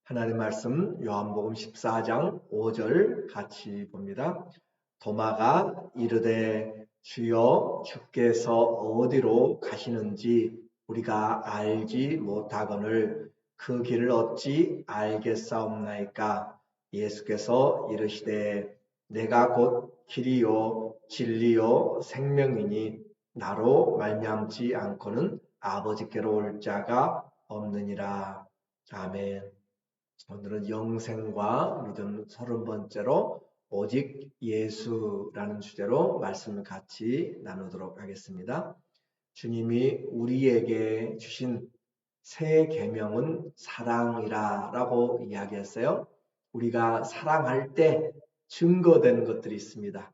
하나님 말씀 요한복음 14장 5절 같이 봅니다. 도마가 이르되 주여 주께서 어디로 가시는지 우리가 알지 못하거늘 그 길을 어찌 알겠사옵나이까. 예수께서 이르시되 내가 곧 길이요 진리요 생명이니 나로 말미암지 않고는 아버지께로 올 자가 없느니라. 아멘. 오늘은 영생과 믿음 30번째로 오직 예수라는 주제로 말씀을 같이 나누도록 하겠습니다. 주님이 우리에게 주신 새 계명은 사랑이라 라고 이야기했어요. 우리가 사랑할 때 증거된 것들이 있습니다.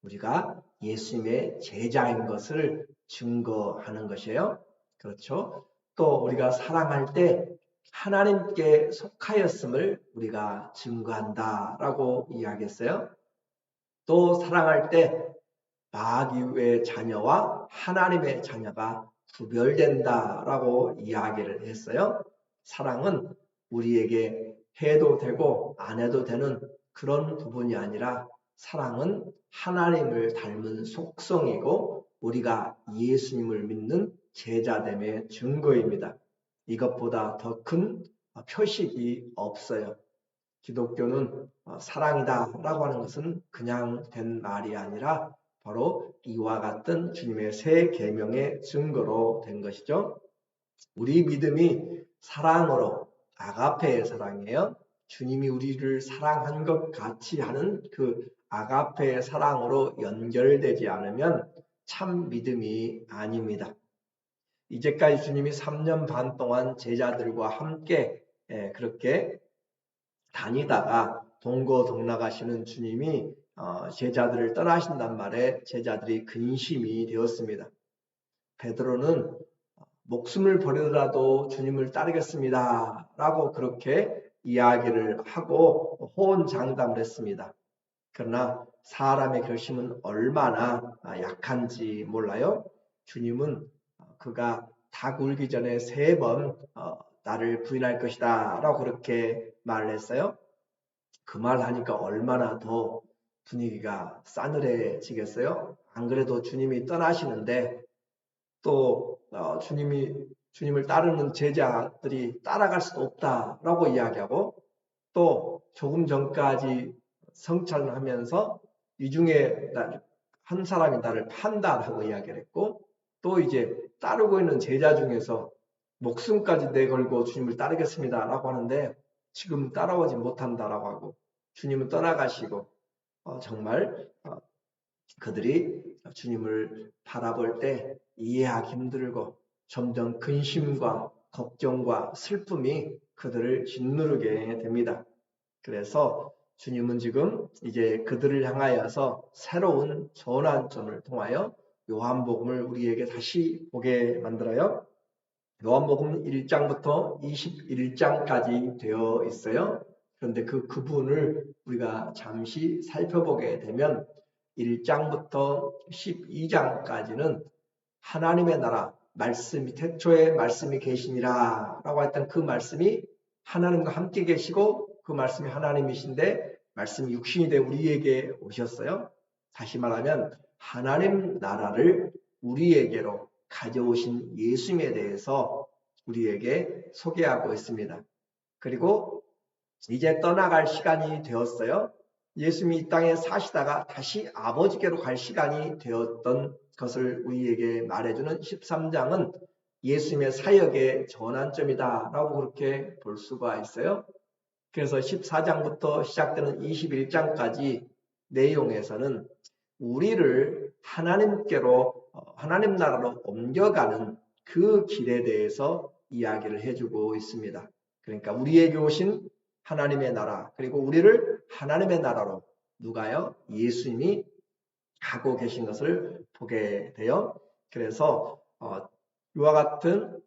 우리가 예수님의 제자인 것을 증거하는 것이에요. 그렇죠? 또 우리가 사랑할 때 하나님께 속하였음을 우리가 증거한다라고 이야기했어요. 또 사랑할 때 마귀의 자녀와 하나님의 자녀가 구별된다라고 이야기를 했어요. 사랑은 우리에게 해도 되고 안 해도 되는 그런 부분이 아니라 사랑은 하나님을 닮은 속성이고 우리가 예수님을 믿는 제자됨의 증거입니다. 이것보다 더 큰 표식이 없어요. 기독교는 사랑이다 라고 하는 것은 그냥 된 말이 아니라 바로 이와 같은 주님의 새 계명의 증거로 된 것이죠. 우리 믿음이 사랑으로 아가페의 사랑이에요. 주님이 우리를 사랑한 것 같이 하는 그 아가페의 사랑으로 연결되지 않으면 참 믿음이 아닙니다. 이제까지 주님이 3년 반 동안 제자들과 함께 그렇게 다니다가 동고동락하시는 주님이 제자들을 떠나신단 말에 제자들이 근심이 되었습니다. 베드로는 목숨을 버리더라도 주님을 따르겠습니다 라고 그렇게 이야기를 하고 호언장담을 했습니다. 그러나 사람의 결심은 얼마나 약한지 몰라요. 주님은 그가 닭 울기 전에 3번 나를 부인할 것이다 라고 그렇게 말을 했어요. 그 말 하니까 얼마나 더 분위기가 싸늘해지겠어요. 안 그래도 주님이 떠나시는데 또 주님을 따르는 제자들이 따라갈 수도 없다라고 이야기하고 또 조금 전까지 성찬을 하면서 이 중에 한 사람이 나를 판다라고 이야기를 했고 또 이제 따르고 있는 제자 중에서 목숨까지 내걸고 주님을 따르겠습니다라고 하는데 지금 따라오지 못한다라고 하고 주님은 떠나가시고 정말 그들이 주님을 바라볼 때 이해하기 힘들고 점점 근심과 걱정과 슬픔이 그들을 짓누르게 됩니다. 그래서 주님은 지금 이제 그들을 향하여서 새로운 전환점을 통하여 요한복음을 우리에게 다시 보게 만들어요. 요한복음 1장부터 21장까지 되어 있어요. 그런데 그 구분을 우리가 잠시 살펴보게 되면 1장부터 12장까지는 하나님의 나라, 말씀이 태초에 말씀이 계시니라 라고 했던 그 말씀이 하나님과 함께 계시고 그 말씀이 하나님이신데 말씀이 육신이 되어 우리에게 오셨어요. 다시 말하면 하나님 나라를 우리에게로 가져오신 예수님에 대해서 우리에게 소개하고 있습니다. 그리고 이제 떠나갈 시간이 되었어요. 예수님이 이 땅에 사시다가 다시 아버지께로 갈 시간이 되었던 것을 우리에게 말해주는 13장은 예수님의 사역의 전환점이다 라고 그렇게 볼 수가 있어요. 그래서 14장부터 시작되는 21장까지 내용에서는 우리를 하나님께로 하나님 나라로 옮겨가는 그 길에 대해서 이야기를 해주고 있습니다. 그러니까 우리에게 오신 하나님의 나라 그리고 우리를 하나님의 나라로 누가요? 예수님이 가고 계신 것을 보게 돼요. 그래서 이와 같은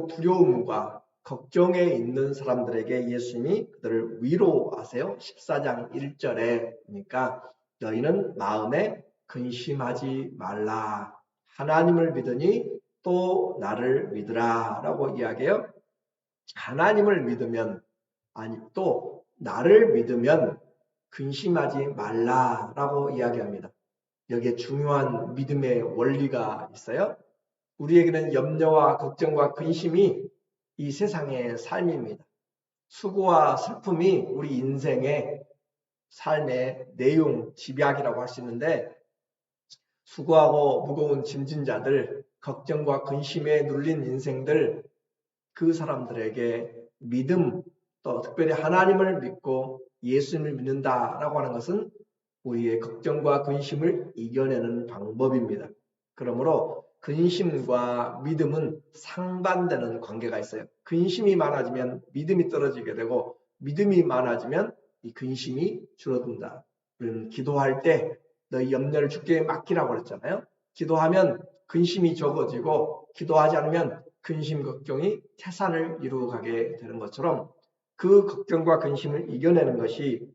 두려움과 걱정에 있는 사람들에게 예수님이 그들을 위로하세요. 14장 1절에 그러니까 너희는 마음에 근심하지 말라. 하나님을 믿으니 또 나를 믿으라 라고 이야기해요. 하나님을 믿으면 아니 또 나를 믿으면 근심하지 말라라고 이야기합니다. 여기에 중요한 믿음의 원리가 있어요. 우리에게는 염려와 걱정과 근심이 이 세상의 삶입니다. 수고와 슬픔이 우리 인생의 삶의 내용, 집약이라고 할 수 있는데 수고하고 무거운 짐진 자들, 걱정과 근심에 눌린 인생들, 그 사람들에게 믿음, 또 특별히 하나님을 믿고 예수님을 믿는다라고 하는 것은 우리의 걱정과 근심을 이겨내는 방법입니다. 그러므로 근심과 믿음은 상반되는 관계가 있어요. 근심이 많아지면 믿음이 떨어지게 되고 믿음이 많아지면 이 근심이 줄어든다. 우리는 기도할 때 너희 염려를 주께 맡기라고 그랬잖아요. 기도하면 근심이 적어지고 기도하지 않으면 근심 걱정이 태산을 이루어가게 되는 것처럼 그 걱정과 근심을 이겨내는 것이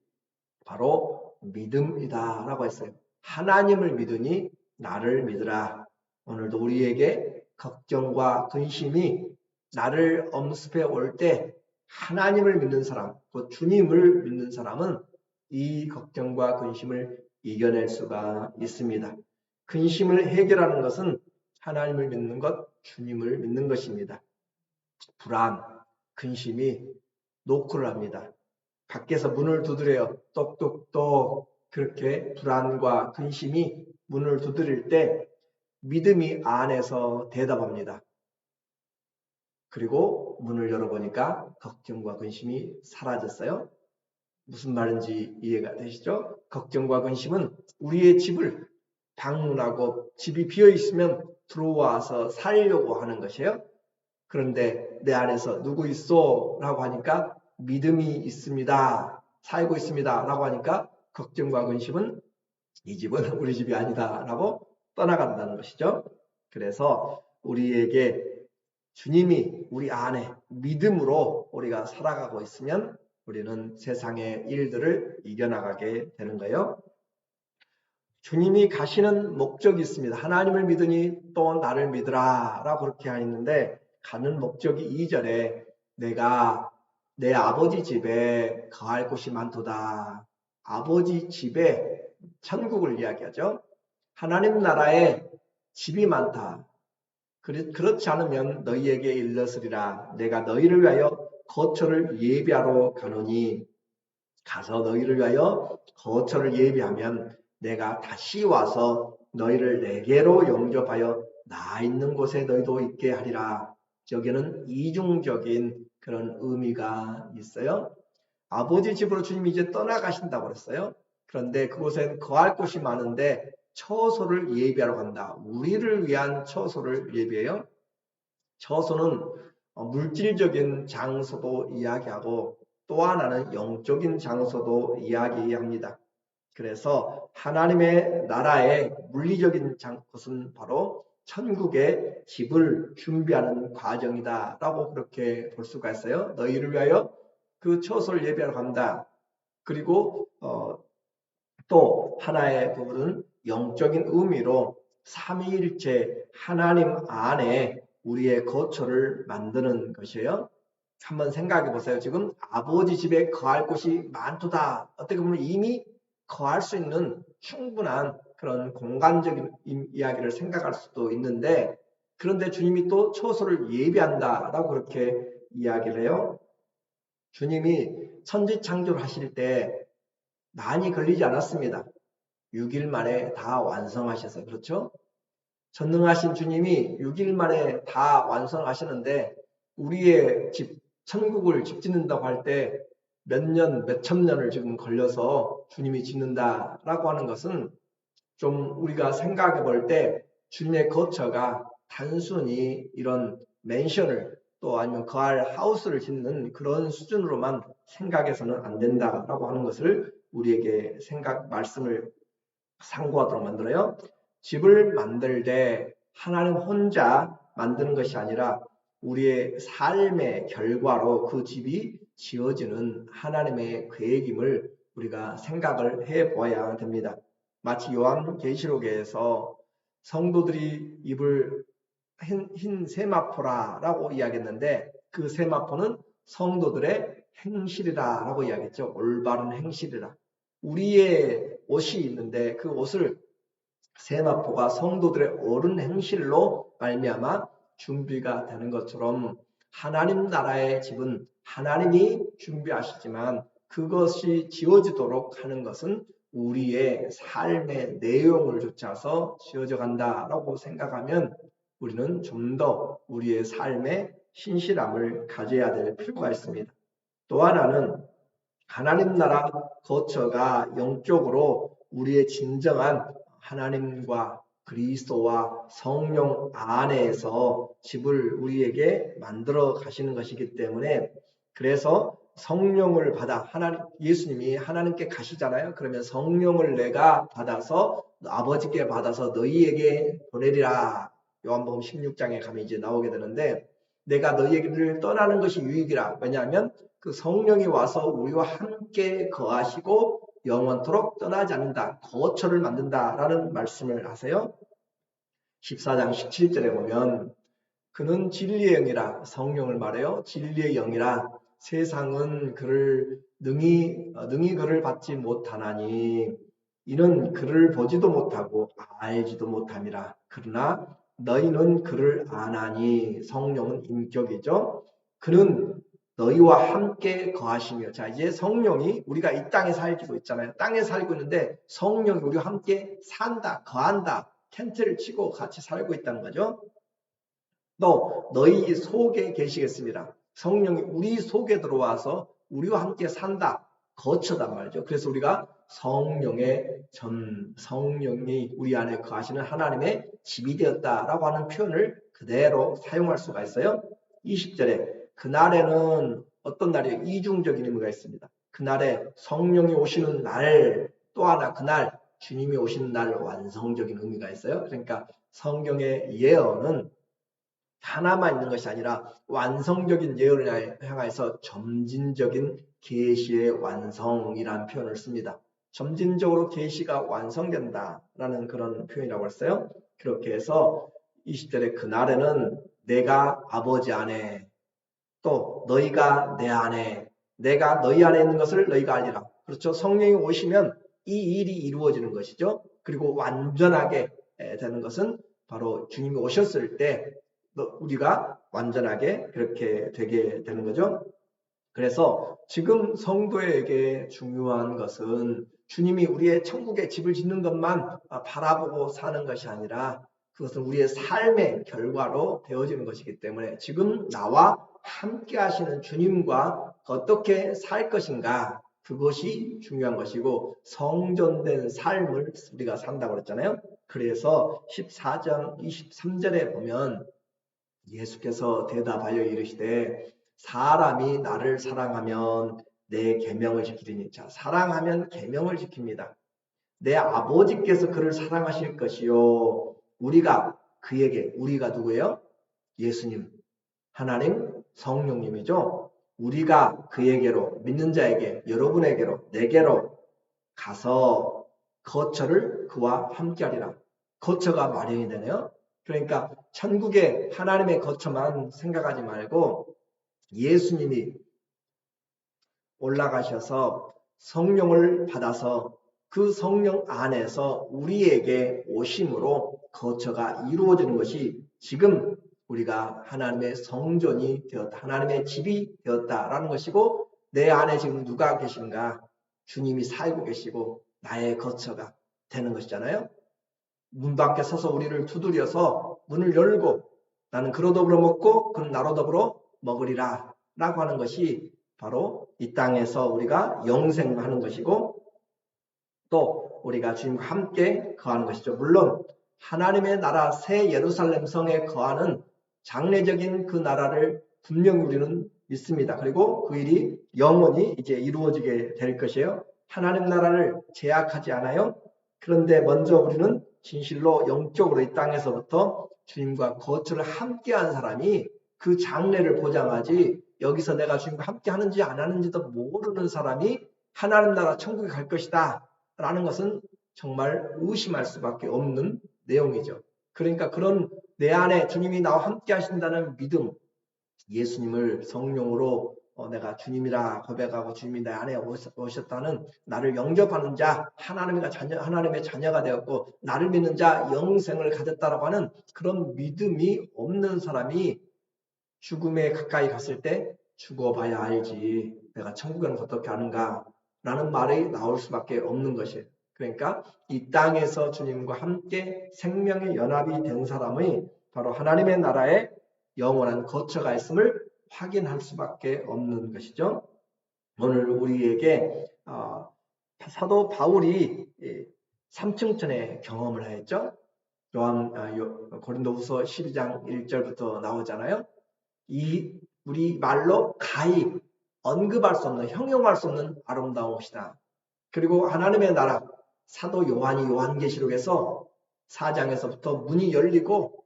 바로 믿음이다라고 했어요. 하나님을 믿으니 나를 믿으라. 오늘도 우리에게 걱정과 근심이 나를 엄습해 올 때 하나님을 믿는 사람, 곧 주님을 믿는 사람은 이 걱정과 근심을 이겨낼 수가 있습니다. 근심을 해결하는 것은 하나님을 믿는 것, 주님을 믿는 것입니다. 불안, 근심이 노크를 합니다. 밖에서 문을 두드려요. 똑똑똑. 그렇게 불안과 근심이 문을 두드릴 때 믿음이 안에서 대답합니다. 그리고 문을 열어보니까 걱정과 근심이 사라졌어요. 무슨 말인지 이해가 되시죠? 걱정과 근심은 우리의 집을 방문하고 집이 비어 있으면 들어와서 살려고 하는 것이에요. 그런데 내 안에서 누구 있어? 라고 하니까 믿음이 있습니다. 살고 있습니다. 라고 하니까 걱정과 근심은 이 집은 우리 집이 아니다. 라고 떠나간다는 것이죠. 그래서 우리에게 주님이 우리 안에 믿음으로 우리가 살아가고 있으면 우리는 세상의 일들을 이겨나가게 되는 거예요. 주님이 가시는 목적이 있습니다. 하나님을 믿으니 또 나를 믿으라 라고 그렇게 하는데 가는 목적이 2절에 내가 내 아버지 집에 거할 곳이 많도다. 아버지 집에 천국을 이야기하죠. 하나님 나라에 집이 많다. 그렇지 않으면 너희에게 일렀으리라. 내가 너희를 위하여 거처를 예비하러 가노니 가서 너희를 위하여 거처를 예비하면 내가 다시 와서 너희를 내게로 영접하여 나 있는 곳에 너희도 있게 하리라. 여기는 이중적인 그런 의미가 있어요. 아버지 집으로 주님이 이제 떠나가신다고 그랬어요. 그런데 그곳엔 거할 곳이 많은데 처소를 예비하러 간다. 우리를 위한 처소를 예비해요. 처소는 물질적인 장소도 이야기하고 또 하나는 영적인 장소도 이야기합니다. 그래서 하나님의 나라의 물리적인 것은 바로 천국의 집을 준비하는 과정이다 라고 그렇게 볼 수가 있어요. 너희를 위하여 그 처소를 예비하러 간다. 그리고 또 하나의 부분은 영적인 의미로 삼위일체 하나님 안에 우리의 거처를 만드는 것이에요. 한번 생각해 보세요. 지금 아버지 집에 거할 곳이 많도다. 어떻게 보면 이미 거할 수 있는 충분한 그런 공간적인 이야기를 생각할 수도 있는데 그런데 주님이 또 처소를 예비한다라고 그렇게 이야기를 해요. 주님이 천지 창조를 하실 때 많이 걸리지 않았습니다. 6일 만에 다 완성하셔서 그렇죠? 전능하신 주님이 6일 만에 다 완성하시는데 우리의 집, 천국을 집 짓는다고 할 때 몇 년, 몇 천 년을 지금 걸려서 주님이 짓는다라고 하는 것은 좀 우리가 생각해 볼 때 주님의 거처가 단순히 이런 맨션을 또 아니면 거할 하우스를 짓는 그런 수준으로만 생각해서는 안 된다라고 하는 것을 우리에게 말씀을 상고하도록 만들어요. 집을 만들 때 하나님 혼자 만드는 것이 아니라 우리의 삶의 결과로 그 집이 지어지는 하나님의 계획임을 우리가 생각을 해 보아야 됩니다. 마치 요한계시록에서 성도들이 입을 흰 세마포라라고 이야기했는데 그 세마포는 성도들의 행실이라 라고 이야기했죠. 올바른 행실이라. 우리의 옷이 있는데 그 옷을 세마포가 성도들의 옳은 행실로 말미암아 준비가 되는 것처럼 하나님 나라의 집은 하나님이 준비하시지만 그것이 지어지도록 하는 것은 우리의 삶의 내용을 좇아서 지어져 간다라고 생각하면 우리는 좀 더 우리의 삶의 신실함을 가져야 될 필요가 있습니다. 또 하나는 하나님 나라 거처가 영적으로 우리의 진정한 하나님과 그리스도와 성령 안에서 집을 우리에게 만들어 가시는 것이기 때문에 그래서 성령을 받아 예수님이 하나님께 가시잖아요. 그러면 성령을 내가 받아서 아버지께 받아서 너희에게 보내리라. 요한복음 16장에 가면 이제 나오게 되는데 내가 너희에게를 떠나는 것이 유익이라. 왜냐하면 그 성령이 와서 우리와 함께 거하시고 영원토록 떠나지 않는다. 거처를 만든다라는 말씀을 하세요. 14장 17절에 보면 그는 진리의 영이라 성령을 말해요. 진리의 영이라 세상은 그를 능히 그를 받지 못하나니 이는 그를 보지도 못하고 알지도 못함이라. 그러나 너희는 그를 아나니 성령은 인격이죠. 그는 너희와 함께 거하시며 자 이제 성령이 우리가 이 땅에 살고 있잖아요. 땅에 살고 있는데 성령이 우리와 함께 산다, 거한다, 텐트를 치고 같이 살고 있다는 거죠. 또 너희 속에 계시겠습니다. 성령이 우리 속에 들어와서 우리와 함께 산다. 거처단 말이죠. 그래서 우리가 성령이 우리 안에 거하시는 하나님의 집이 되었다라고 하는 표현을 그대로 사용할 수가 있어요. 20절에 그날에는 어떤 날이에요? 이중적인 의미가 있습니다. 그날에 성령이 오시는 날, 또 하나 그날 주님이 오시는 날 완성적인 의미가 있어요. 그러니까 성경의 예언은 하나만 있는 것이 아니라 완성적인 예언을 향해서 점진적인 계시의 완성이라는 표현을 씁니다. 점진적으로 계시가 완성된다라는 그런 표현이라고 했어요. 그렇게 해서 20절에 그날에는 내가 아버지 안에 또 너희가 내 안에 내가 너희 안에 있는 것을 너희가 알리라. 그렇죠. 성령이 오시면 이 일이 이루어지는 것이죠. 그리고 완전하게 되는 것은 바로 주님이 오셨을 때 우리가 완전하게 그렇게 되게 되는 거죠. 그래서 지금 성도에게 중요한 것은 주님이 우리의 천국의 집을 짓는 것만 바라보고 사는 것이 아니라 그것은 우리의 삶의 결과로 되어지는 것이기 때문에 지금 나와 함께 하시는 주님과 어떻게 살 것인가 그것이 중요한 것이고 성전된 삶을 우리가 산다고 그랬잖아요. 그래서 14장 23절에 보면 예수께서 대답하여 이르시되 사람이 나를 사랑하면 내 계명을 지키리니 자 사랑하면 계명을 지킵니다. 내 아버지께서 그를 사랑하실 것이요 우리가 그에게 우리가 누구예요? 예수님 하나님 성령님이죠. 우리가 그에게로 믿는 자에게 여러분에게로 내게로 가서 거처를 그와 함께하리라. 거처가 마련이 되네요. 그러니까 천국의 하나님의 거처만 생각하지 말고 예수님이 올라가셔서 성령을 받아서 그 성령 안에서 우리에게 오심으로 거처가 이루어지는 것이 지금 우리가 하나님의 성전이 되었다. 하나님의 집이 되었다라는 것이고 내 안에 지금 누가 계신가? 주님이 살고 계시고 나의 거처가 되는 것이잖아요. 문 밖에 서서 우리를 두드려서 문을 열고 나는 그로 더불어 먹고 그는 나로 더불어 먹으리라 라고 하는 것이 바로 이 땅에서 우리가 영생하는 것이고 또 우리가 주님과 함께 거하는 것이죠. 물론 하나님의 나라 새 예루살렘 성에 거하는 장래적인 그 나라를 분명히 우리는 믿습니다. 그리고 그 일이 영원히 이제 이루어지게 될 것이에요. 하나님 나라를 제약하지 않아요. 그런데 먼저 우리는 진실로 영적으로 이 땅에서부터 주님과 거처를 함께한 사람이 그 장래를 보장하지 여기서 내가 주님과 함께 하는지 안 하는지도 모르는 사람이 하나님 나라 천국에 갈 것이다 라는 것은 정말 의심할 수밖에 없는 내용이죠. 그러니까 그런 내 안에 주님이 나와 함께 하신다는 믿음, 예수님을 성령으로 내가 주님이라 고백하고 주님이 내 안에 오셨다는 나를 영접하는 자, 하나님의 자녀가 되었고 나를 믿는 자 영생을 가졌다라고 하는 그런 믿음이 없는 사람이 죽음에 가까이 갔을 때 죽어봐야 알지 내가 천국에는 어떻게 아는가 라는 말이 나올 수밖에 없는 것이에요. 그러니까 이 땅에서 주님과 함께 생명의 연합이 된 사람의 바로 하나님의 나라에 영원한 거처가 있음을 확인할 수밖에 없는 것이죠. 오늘 우리에게 사도 바울이 삼층천의 경험을 하였죠. 고린도후서 12장 1절부터 나오잖아요. 우리 말로 가히 언급할 수 없는, 형용할 수 없는 아름다운 것이다. 그리고 하나님의 나라, 사도 요한이 요한계시록에서 4장에서부터 문이 열리고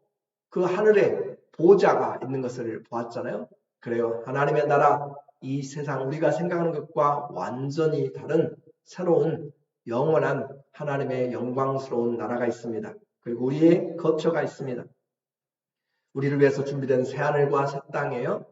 그 하늘에 보좌가 있는 것을 보았잖아요. 그래요. 하나님의 나라, 이 세상 우리가 생각하는 것과 완전히 다른 새로운 영원한 하나님의 영광스러운 나라가 있습니다. 그리고 우리의 거처가 있습니다. 우리를 위해서 준비된 새하늘과 새 땅이에요.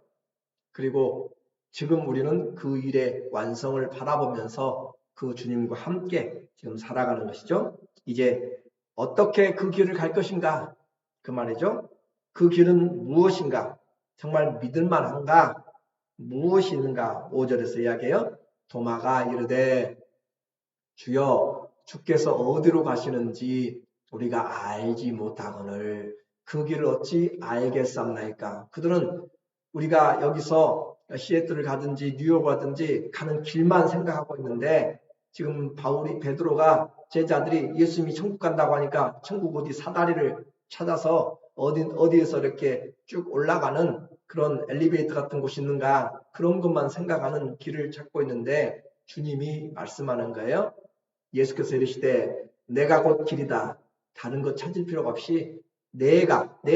그리고 지금 우리는 그 일의 완성을 바라보면서 그 주님과 함께 지금 살아가는 것이죠. 이제 어떻게 그 길을 갈 것인가? 그 말이죠. 그 길은 무엇인가? 정말 믿을만한가? 무엇이 있는가? 5절에서 이야기해요. 도마가 이르되 주여 주께서 어디로 가시는지 우리가 알지 못하거늘 그 길을 어찌 알겠사옵나이까? 그들은 우리가 여기서 시애틀을 가든지 뉴욕을 가든지 가는 길만 생각하고 있는데 지금 베드로가 제자들이 예수님이 천국 간다고 하니까 천국 어디 사다리를 찾아서 어디에서 이렇게 쭉 올라가는 그런 엘리베이터 같은 곳이 있는가 그런 것만 생각하는 길을 찾고 있는데 주님이 말씀하는 거예요. 예수께서 이르시되 내가 곧 길이다. 다른 것 찾을 필요가 없이 내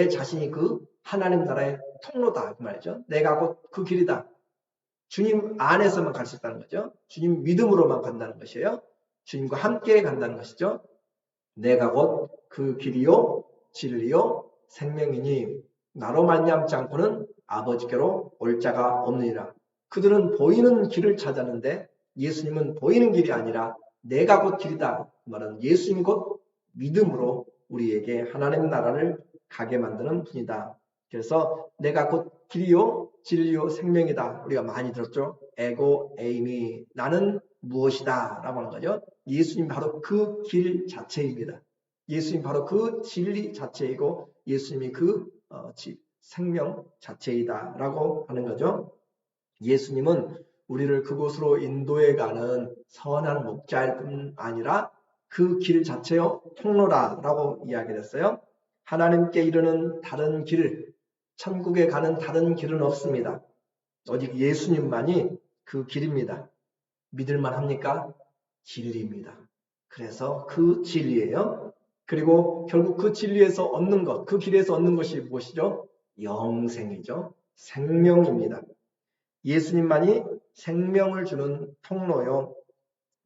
자신이 그 하나님 나라의 통로다 그 말이죠. 내가 곧 그 길이다. 주님 안에서만 갈 수 있다는 거죠. 주님 믿음으로만 간다는 것이에요. 주님과 함께 간다는 것이죠. 내가 곧 그 길이요 진리요 생명이니 나로 말미암지 않고는 아버지께로 올 자가 없느니라. 그들은 보이는 길을 찾았는데 예수님은 보이는 길이 아니라 내가 곧 길이다. 그 말은 예수님이 곧 믿음으로 우리에게 하나님 나라를 가게 만드는 분이다. 그래서 내가 곧 길이요 진리요 생명이다. 우리가 많이 들었죠. 에고 에이미 나는 무엇이다 라고 하는 거죠. 예수님 바로 그 길 자체입니다. 예수님 바로 그 진리 자체이고 예수님이 그 생명 자체이다 라고 하는 거죠. 예수님은 우리를 그곳으로 인도해 가는 선한 목자일 뿐 아니라 그 길 자체요 통로라라고 이야기했어요. 하나님께 이르는 다른 길, 천국에 가는 다른 길은 없습니다. 오직 예수님만이 그 길입니다. 믿을만 합니까? 진리입니다. 그래서 그 진리예요. 그리고 결국 그 진리에서 얻는 것, 그 길에서 얻는 것이 무엇이죠? 영생이죠. 생명입니다. 예수님만이 생명을 주는 통로요.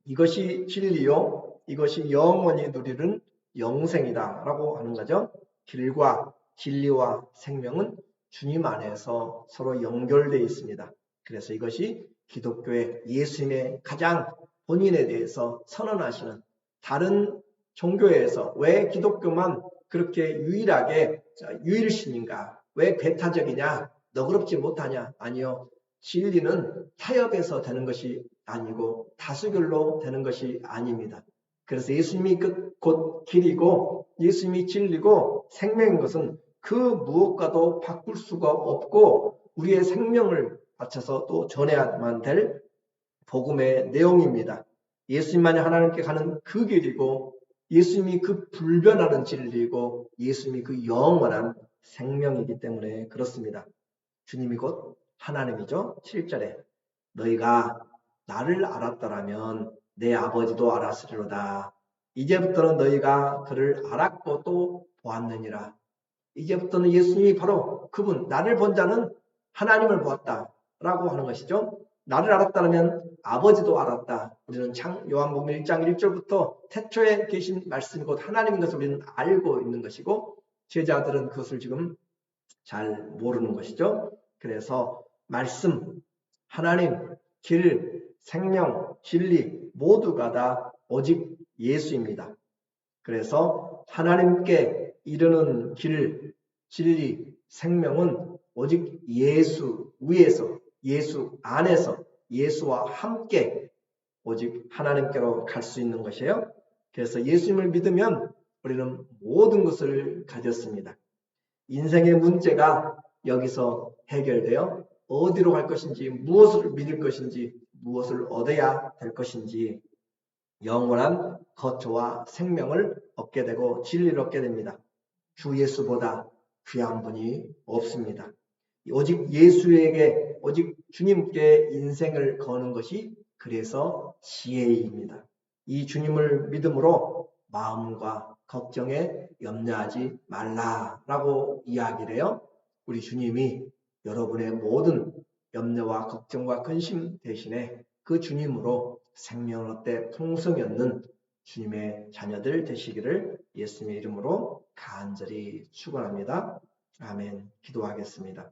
이것이 진리요. 이것이 영원히 누리는 영생이다 라고 하는 거죠. 길과 진리와 생명은 주님 안에서 서로 연결되어 있습니다. 그래서 이것이 기독교의 예수님의 가장 본인에 대해서 선언하시는 다른 종교에서 왜 기독교만 그렇게 유일하게 유일신인가? 왜 배타적이냐? 너그럽지 못하냐? 아니요. 진리는 타협해서 되는 것이 아니고 다수결로 되는 것이 아닙니다. 그래서 예수님이 곧 길이고 예수님이 진리고 생명인 것은 그 무엇과도 바꿀 수가 없고 우리의 생명을 바쳐서 또 전해야만 될 복음의 내용입니다. 예수님만이 하나님께 가는 그 길이고 예수님이 그 불변하는 진리이고 예수님이 그 영원한 생명이기 때문에 그렇습니다. 주님이 곧 하나님이죠. 7절에 너희가 나를 알았더라면 내 아버지도 알았으리로다. 이제부터는 너희가 그를 알았고 또 보았느니라. 이제부터는 예수님이 바로 그분, 나를 본 자는 하나님을 보았다라고 하는 것이죠. 나를 알았다면 아버지도 알았다. 우리는 요한복음 1장 1절부터 태초에 계신 말씀이 곧 하나님인 것을 우리는 알고 있는 것이고 제자들은 그것을 지금 잘 모르는 것이죠. 그래서 말씀, 하나님, 길, 생명, 진리 모두가 다 오직 예수입니다. 그래서 하나님께 이르는 길, 진리, 생명은 오직 예수 위에서, 예수 안에서, 예수와 함께 오직 하나님께로 갈 수 있는 것이에요. 그래서 예수님을 믿으면 우리는 모든 것을 가졌습니다. 인생의 문제가 여기서 해결되어 어디로 갈 것인지, 무엇을 믿을 것인지, 무엇을 얻어야 될 것인지 영원한 거처와 생명을 얻게 되고 진리를 얻게 됩니다. 주 예수보다 귀한 분이 없습니다. 오직 예수에게, 오직 주님께 인생을 거는 것이 그래서 지혜입니다. 이 주님을 믿음으로 마음과 걱정에 염려하지 말라라고 이야기를 해요. 우리 주님이 여러분의 모든 염려와 걱정과 근심 대신에 그 주님으로 생명을 얻되 풍성히 얻는 주님의 자녀들 되시기를 예수님의 이름으로 간절히 축원합니다. 아멘. 기도하겠습니다.